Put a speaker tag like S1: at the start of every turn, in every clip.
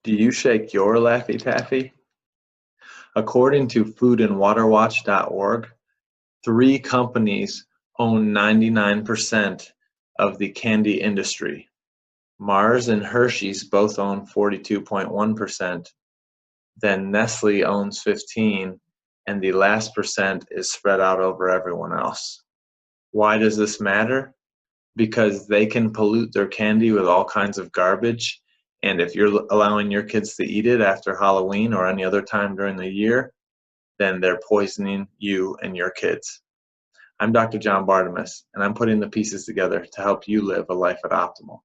S1: Do you shake your Laffy Taffy? According to foodandwaterwatch.org, three companies own 99% of the candy industry. Mars and Hershey's both own 42.1%, then Nestle owns 15, and the last percent is spread out over everyone else. Why does this matter? Because they can pollute their candy with all kinds of garbage, and if you're allowing your kids to eat it after Halloween or any other time during the year, then they're poisoning you and your kids. I'm Dr. John Bartemus, and I'm putting the pieces together to help you live a life at optimal.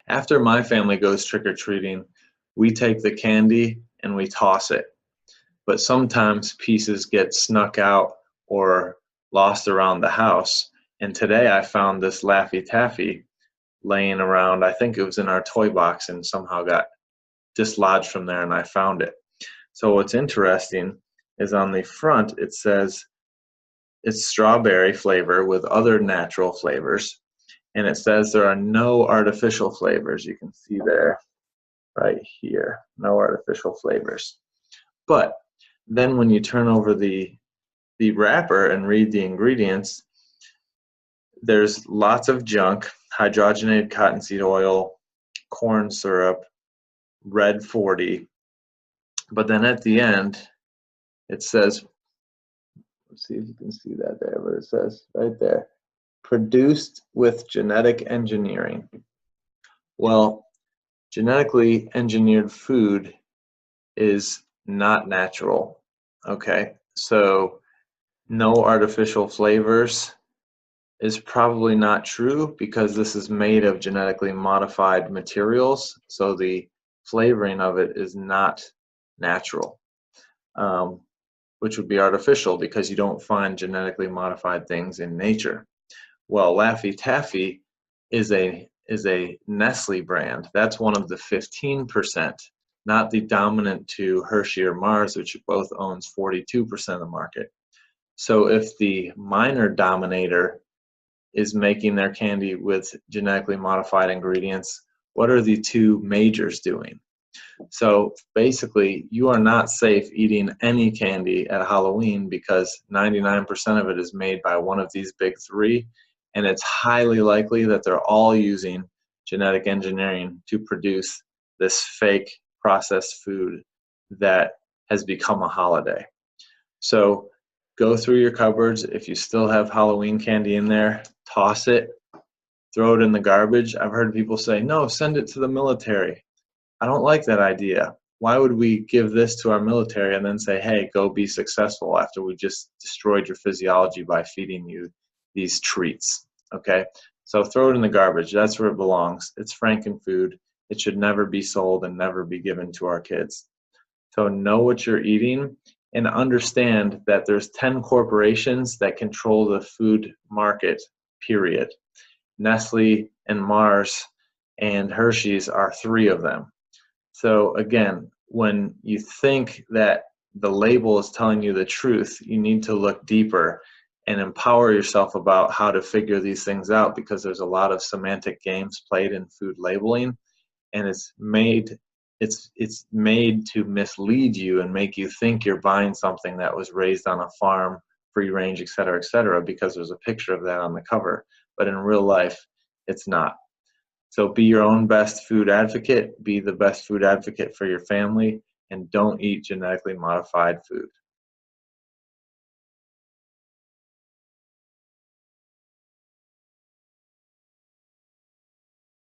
S1: After my family goes trick-or-treating, we take the candy and we toss it. But sometimes pieces get snuck out or lost around the house. And today I found this Laffy Taffy laying around. I think it was in our toy box and somehow got dislodged from there, and I found it. So what's interesting is on the front it says it's strawberry flavor with other natural flavors. And it says there are no artificial flavors. You can see there, right here, no artificial flavors. But then when you turn over the wrapper and read the ingredients, there's lots of junk: hydrogenated cottonseed oil, corn syrup, red 40. But then at the end, it says, let's see if you can see that there, but it says right there, produced with genetic engineering. Well, genetically engineered food is not natural, okay? So no artificial flavors is probably not true because this is made of genetically modified materials, so the flavoring of it is not natural, which would be artificial because you don't find genetically modified things in nature. Well, Laffy Taffy is a Nestle brand. That's one of the 15%, not the dominant two, Hershey or Mars, which both owns 42% of the market. So if the minor dominator is making their candy with genetically modified ingredients, what are the two majors doing? So basically, you are not safe eating any candy at Halloween because 99% of it is made by one of these big three, and it's highly likely that they're all using genetic engineering to produce this fake processed food that has become a holiday. So go through your cupboards. If you still have Halloween candy in there, toss it, throw it in the garbage. I've heard people say, no, send it to the military. I don't like that idea. Why would we give this to our military and then say, hey, go be successful after we just destroyed your physiology by feeding you these treats? Okay, so throw it in the garbage. That's where it belongs. It's Frankenfood. It should never be sold and never be given to our kids. So know what you're eating and understand that there's 10 corporations that control the food market, period. Nestle and Mars and Hershey's are three of them. So again, when you think that the label is telling you the truth, you need to look deeper and empower yourself about how to figure these things out, because there's a lot of semantic games played in food labeling, and it's made to mislead you and make you think you're buying something that was raised on a farm, free range, et cetera, because there's a picture of that on the cover. But in real life, it's not. So be your own best food advocate, be the best food advocate for your family, and don't eat genetically modified food.